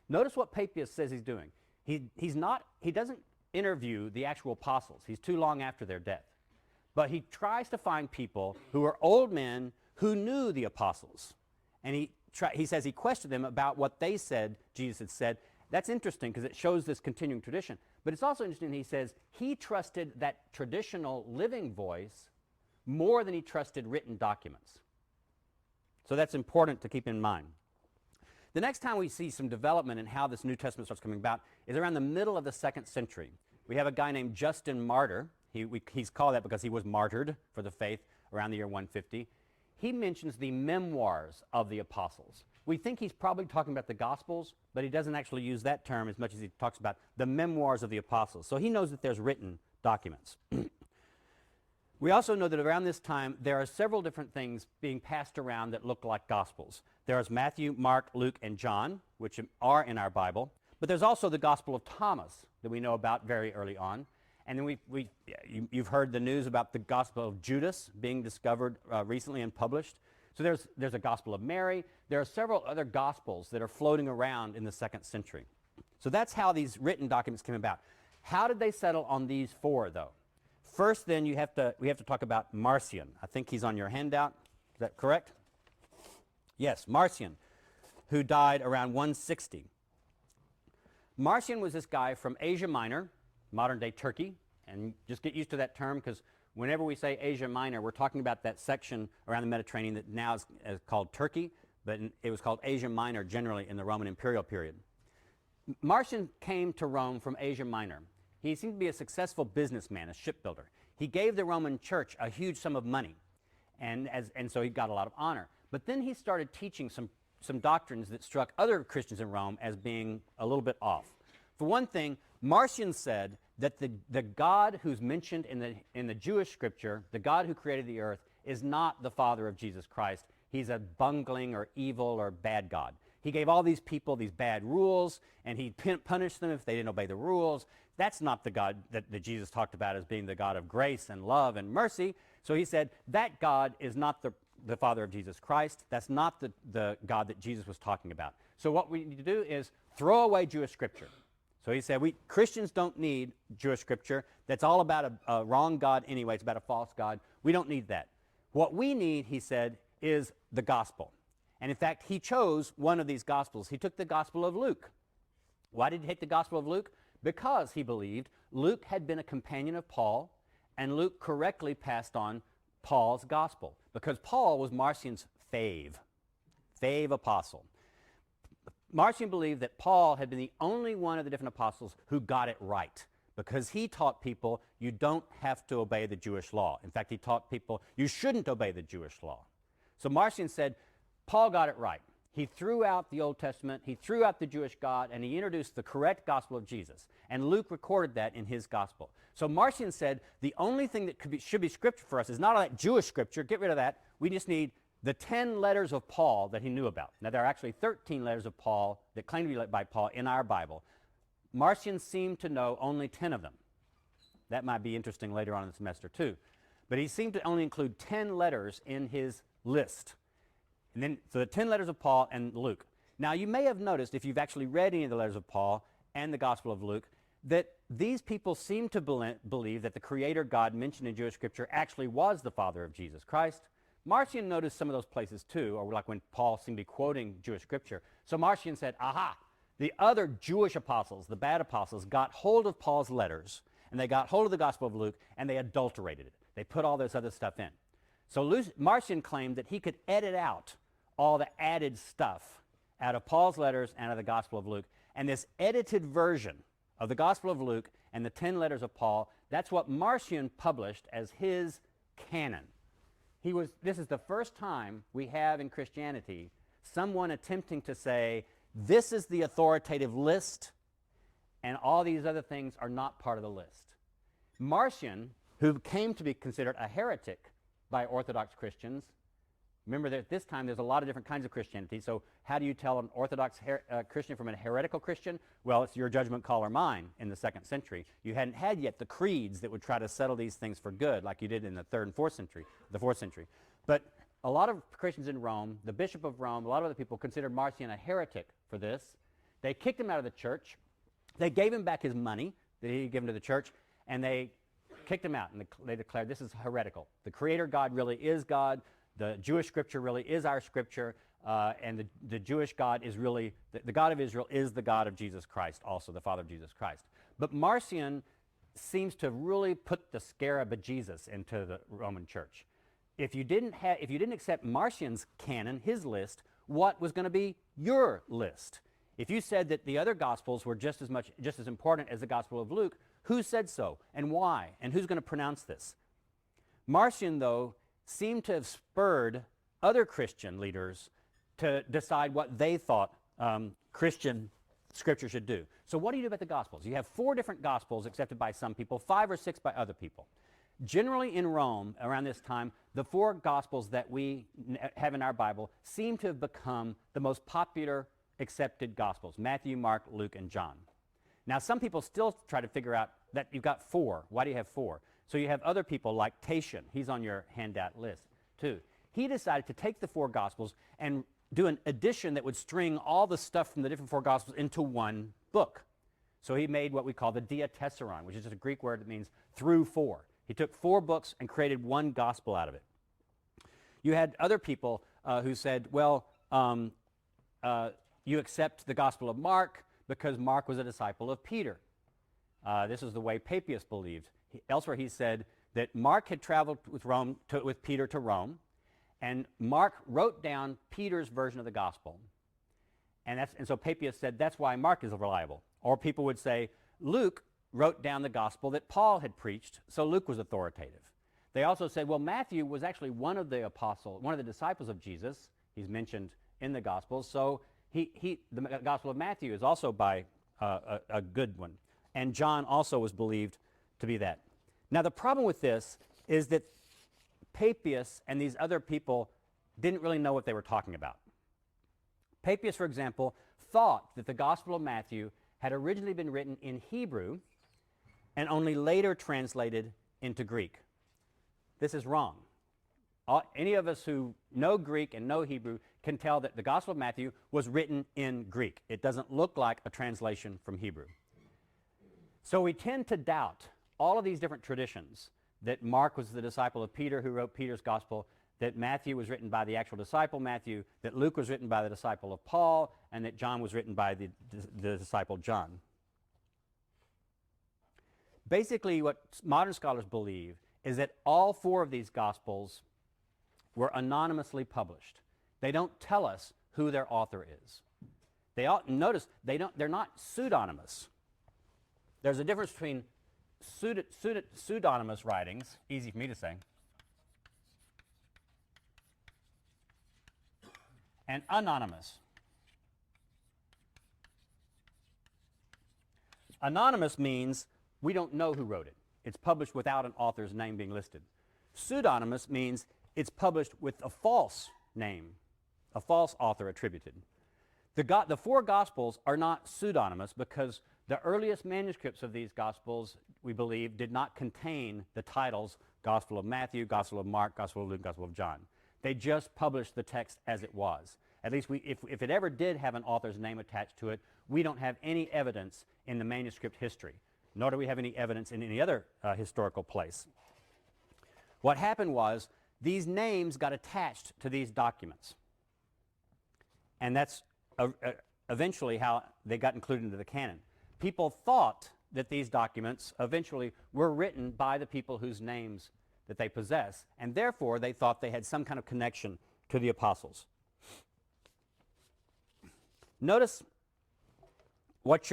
Notice what Papias says he's doing. He doesn't interview the actual apostles. He's too long after their death. But he tries to find people who are old men who knew the apostles. And he says he questioned them about what they said Jesus had said. That's interesting because it shows this continuing tradition. But it's also interesting, he says, he trusted that traditional living voice more than he trusted written documents. So that's important to keep in mind. The next time we see some development in how this New Testament starts coming about is around the middle of the 2nd century. We have a guy named Justin Martyr. He's called that because he was martyred for the faith around the year 150. He mentions the memoirs of the apostles. We think he's probably talking about the Gospels, but he doesn't actually use that term as much as he talks about the memoirs of the apostles. So he knows that there's written documents. We also know that around this time, there are several different things being passed around that look like Gospels. There's Matthew, Mark, Luke, and John, which are in our Bible. But there's also the Gospel of Thomas that we know about very early on. And then you've heard the news about the Gospel of Judas being discovered recently and published. So there's a Gospel of Mary. There are several other Gospels that are floating around in the 2nd century. So that's how these written documents came about. How did they settle on these 4, though? First, then, we have to talk about Marcion. I think he's on your handout. Is that correct? Yes, Marcion, who died around 160. Marcion was this guy from Asia Minor, modern-day Turkey, and just get used to that term because whenever we say Asia Minor, we're talking about that section around the Mediterranean that now is called Turkey, but it was called Asia Minor generally in the Roman imperial period. Marcion came to Rome from Asia Minor. He seemed to be a successful businessman, a shipbuilder. He gave the Roman church a huge sum of money, and so he got a lot of honor. But then he started teaching some doctrines that struck other Christians in Rome as being a little bit off. For one thing, Marcion said that the God who's mentioned in the Jewish scripture, the God who created the earth, is not the Father of Jesus Christ. He's a bungling or evil or bad God. He gave all these people these bad rules, and he punished them if they didn't obey the rules. That's not the God that Jesus talked about as being the God of grace and love and mercy. So he said that God is not the Father of Jesus Christ. That's not the God that Jesus was talking about. So what we need to do is throw away Jewish scripture. So he said, Christians don't need Jewish scripture. That's all about a wrong God anyway. It's about a false God. We don't need that. What we need, he said, is the gospel. And in fact, he chose one of these gospels. He took the Gospel of Luke. Why did he take the Gospel of Luke? Because he believed Luke had been a companion of Paul, and Luke correctly passed on Paul's gospel, because Paul was Marcion's fave apostle. Marcion believed that Paul had been the only one of the different apostles who got it right, because he taught people you don't have to obey the Jewish law. In fact, he taught people you shouldn't obey the Jewish law. So Marcion said, Paul got it right. He threw out the Old Testament, he threw out the Jewish God, and he introduced the correct gospel of Jesus. And Luke recorded that in his gospel. So Marcion said the only thing that should be scripture for us is not all that Jewish scripture. Get rid of that. We just need the 10 letters of Paul that he knew about. Now, there are actually 13 letters of Paul that claim to be by Paul in our Bible. Marcion seemed to know only 10 of them. That might be interesting later on in the semester, too. But he seemed to only include 10 letters in his list. And then, so the 10 letters of Paul and Luke. Now, you may have noticed, if you've actually read any of the letters of Paul and the Gospel of Luke, that these people seem to believe that the Creator God mentioned in Jewish Scripture actually was the Father of Jesus Christ. Marcion noticed some of those places too, or like when Paul seemed to be quoting Jewish Scripture. So Marcion said, aha, the other Jewish apostles, the bad apostles, got hold of Paul's letters, and they got hold of the Gospel of Luke, and they adulterated it. They put all this other stuff in. So Marcion claimed that he could edit out all the added stuff out of Paul's letters and out of the Gospel of Luke. And this edited version of the Gospel of Luke and the 10 letters of Paul, that's what Marcion published as his canon. This is the first time we have in Christianity someone attempting to say, this is the authoritative list, and all these other things are not part of the list. Marcion, who came to be considered a heretic by Orthodox Christians. Remember that at this time there's a lot of different kinds of Christianity, so how do you tell an Orthodox Christian from a heretical Christian? Well, it's your judgment call or mine in the 2nd century. You hadn't had yet the creeds that would try to settle these things for good like you did in the 3rd and 4th century. But a lot of Christians in Rome, the Bishop of Rome, a lot of other people considered Marcion a heretic for this. They kicked him out of the church. They gave him back his money that he had given to the church, and they kicked him out, and they declared this is heretical. The Creator God really is God. The Jewish scripture really is our scripture, and the Jewish God is really, the God of Israel is the God of Jesus Christ, also the Father of Jesus Christ. But Marcion seems to really put the scarab of Jesus into the Roman church. If you didn't accept Marcion's canon, his list, what was going to be your list? If you said that the other Gospels were just as important as the Gospel of Luke, who said so, and why, and who's going to pronounce this? Marcion, though, seemed to have spurred other Christian leaders to decide what they thought Christian Scripture should do. So what do you do about the Gospels? You have 4 different Gospels accepted by some people, 5 or 6 by other people. Generally in Rome, around this time, the 4 Gospels that we have in our Bible seem to have become the most popular accepted Gospels: Matthew, Mark, Luke, and John. Now, some people still try to figure out that you've got 4. Why do you have 4? So you have other people like Tatian. He's on your handout list, too. He decided to take the 4 Gospels and do an edition that would string all the stuff from the different 4 Gospels into one book. So he made what we call the diatessaron, which is just a Greek word that means through 4. He took 4 books and created one gospel out of it. You had other people who said, well, you accept the Gospel of Mark because Mark was a disciple of Peter. This is the way Papias believed. Elsewhere he said that Mark had traveled with Peter to Rome, and Mark wrote down Peter's version of the gospel. And so Papias said that's why Mark is reliable. Or people would say Luke wrote down the gospel that Paul had preached, so Luke was authoritative. They also said, well, Matthew was actually one of the disciples of Jesus. He's mentioned in the Gospels, so the Gospel of Matthew is also by a good one. And John also was believed to be that. Now, the problem with this is that Papias and these other people didn't really know what they were talking about. Papias, for example, thought that the Gospel of Matthew had originally been written in Hebrew and only later translated into Greek. This is wrong. Any of us who know Greek and know Hebrew can tell that the Gospel of Matthew was written in Greek. It doesn't look like a translation from Hebrew. So we tend to doubt all of these different traditions, that Mark was the disciple of Peter who wrote Peter's Gospel, that Matthew was written by the actual disciple Matthew, that Luke was written by the disciple of Paul, and that John was written by the disciple John. Basically, what modern scholars believe is that all 4 of these Gospels were anonymously published. They don't tell us who their author is. Notice, they're not pseudonymous. There's a difference between pseudonymous writings, easy for me to say, and anonymous. Anonymous means we don't know who wrote it. It's published without an author's name being listed. Pseudonymous means it's published with a false name, a false author attributed. The 4 Gospels are not pseudonymous because the earliest manuscripts of these Gospels, we believe, did not contain the titles Gospel of Matthew, Gospel of Mark, Gospel of Luke, Gospel of John. They just published the text as it was. At least if it ever did have an author's name attached to it, we don't have any evidence in the manuscript history, nor do we have any evidence in any other historical place. What happened was these names got attached to these documents. And that's eventually how they got included into the canon. People thought that these documents eventually were written by the people whose names that they possess, and therefore they thought they had some kind of connection to the apostles. Notice what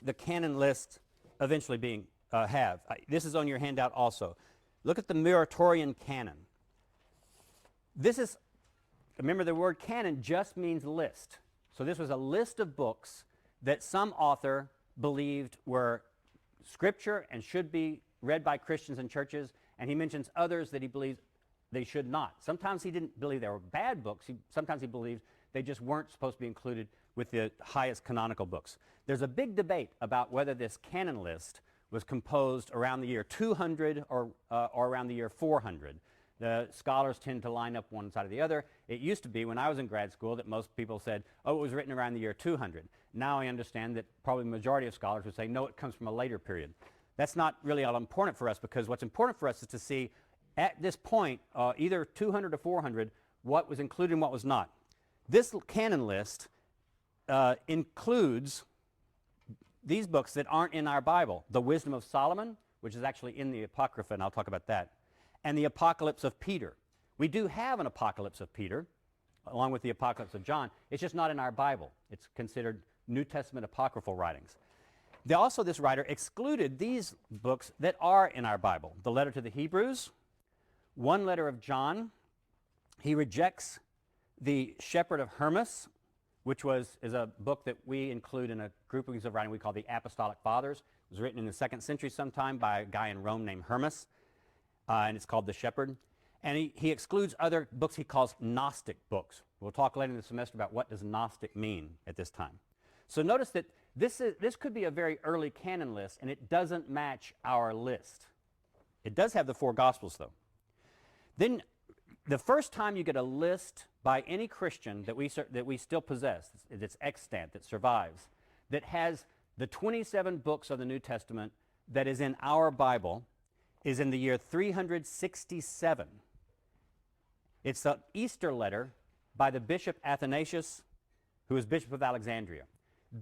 the canon list eventually being have. This is on your handout also. Look at the Muratorian canon. Remember the word canon just means list. So this was a list of books that some author believed were scripture and should be read by Christians and churches, and he mentions others that he believes they should not. Sometimes he didn't believe they were bad books. Sometimes he believed they just weren't supposed to be included with the highest canonical books. There's a big debate about whether this canon list was composed around the year 200 or around the year 400. The scholars tend to line up one side or the other. It used to be, when I was in grad school, that most people said, oh, it was written around the year 200. Now I understand that probably the majority of scholars would say, no, it comes from a later period. That's not really all important for us, because what's important for us is to see at this point, either 200 to 400, what was included and what was not. This canon list includes these books that aren't in our Bible. The Wisdom of Solomon, which is actually in the Apocrypha, and I'll talk about that, and the Apocalypse of Peter. We do have an Apocalypse of Peter, along with the Apocalypse of John. It's just not in our Bible. It's considered New Testament apocryphal writings. Also, this writer excluded these books that are in our Bible. The letter to the Hebrews, one letter of John. He rejects the Shepherd of Hermas, which is a book that we include in a groupings of writing we call the Apostolic Fathers. It was written in the 2nd century sometime by a guy in Rome named Hermas, and it's called The Shepherd. And he excludes other books he calls Gnostic books. We'll talk later in the semester about what does Gnostic mean at this time. So notice that this could be a very early canon list, and it doesn't match our list. It does have the 4 Gospels, though. Then the first time you get a list by any Christian that we still possess, that's extant, that survives, that has the 27 books of the New Testament that is in our Bible, is in the year 367. It's an Easter letter by the Bishop Athanasius, who was Bishop of Alexandria.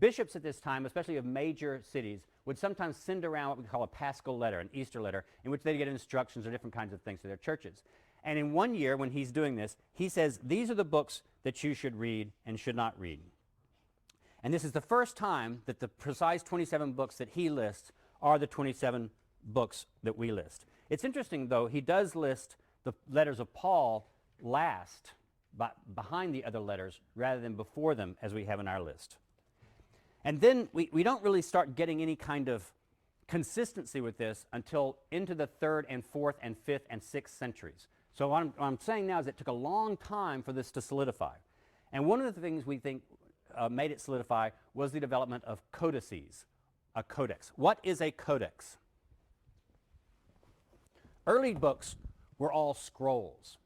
Bishops at this time, especially of major cities, would sometimes send around what we call a Paschal letter, an Easter letter, in which they get instructions or different kinds of things to their churches. And in one year, when he's doing this, he says, these are the books that you should read and should not read. And this is the first time that the precise 27 books that he lists are the 27 books that we list. It's interesting, though, he does list the letters of Paul last, behind the other letters, rather than before them, as we have in our list. And then we don't really start getting any kind of consistency with this until into the 3rd and 4th and 5th and 6th centuries. So what I'm saying now is it took a long time for this to solidify. And one of the things we think made it solidify was the development of codices, a codex. What is a codex? Early books were all scrolls.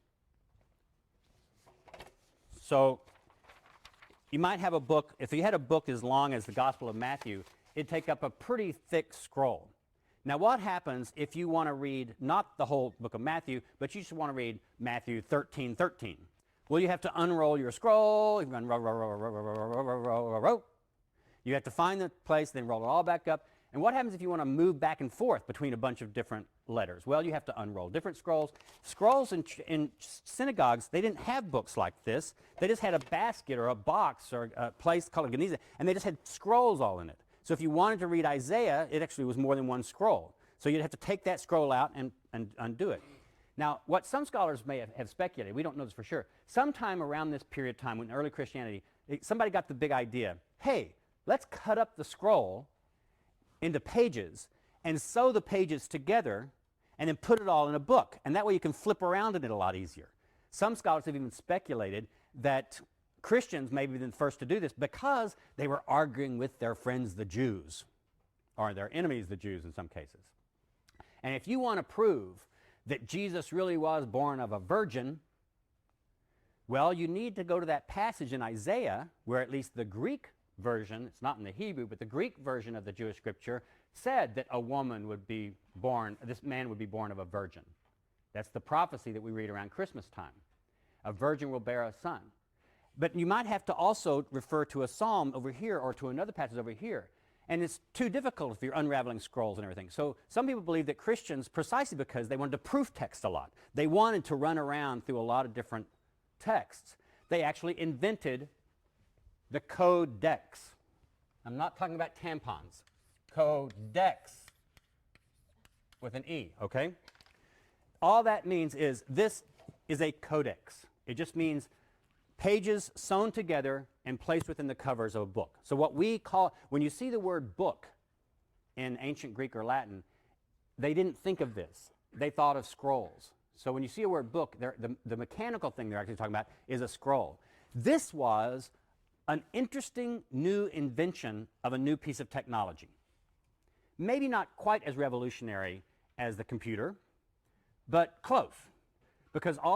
So you might have a book, if you had a book as long as the Gospel of Matthew, it'd take up a pretty thick scroll. Now what happens if you want to read not the whole book of Matthew, but you just want to read Matthew 13:13? Well, you have to unroll your scroll, you You have to find the place, then roll it all back up. And what happens if you want to move back and forth between a bunch of different letters? Well, you have to unroll different scrolls. Scrolls in synagogues, they didn't have books like this. They just had a basket or a box or a place called a geniza, and they just had scrolls all in it. So if you wanted to read Isaiah, it actually was more than one scroll. So you'd have to take that scroll out and undo it. Now, what some scholars may have speculated, we don't know this for sure, sometime around this period of time when early Christianity, somebody got the big idea, hey, let's cut up the scroll into pages and sew the pages together and then put it all in a book. And that way you can flip around in it a lot easier. Some scholars have even speculated that Christians may be the first to do this because they were arguing with their friends the Jews, or their enemies the Jews in some cases. And if you want to prove that Jesus really was born of a virgin, well, you need to go to that passage in Isaiah where at least the Greek version, it's not in the Hebrew, but the Greek version of the Jewish scripture said that a woman would be born, this man would be born of a virgin. That's the prophecy that we read around Christmas time. A virgin will bear a son. But you might have to also refer to a psalm over here or to another passage over here. And it's too difficult if you're unraveling scrolls and everything. So some people believe that Christians, precisely because they wanted to proof text a lot, they wanted to run around through a lot of different texts, they actually invented the codex. I'm not talking about tampons. Codex with an E, okay? All that means is this is a codex. It just means pages sewn together and placed within the covers of a book. So what we call, when you see the word book in ancient Greek or Latin, they didn't think of this. They thought of scrolls. So when you see a word book, the mechanical thing they're actually talking about is a scroll. This was an interesting new invention of a new piece of technology. Maybe not quite as revolutionary as the computer, but close. Because all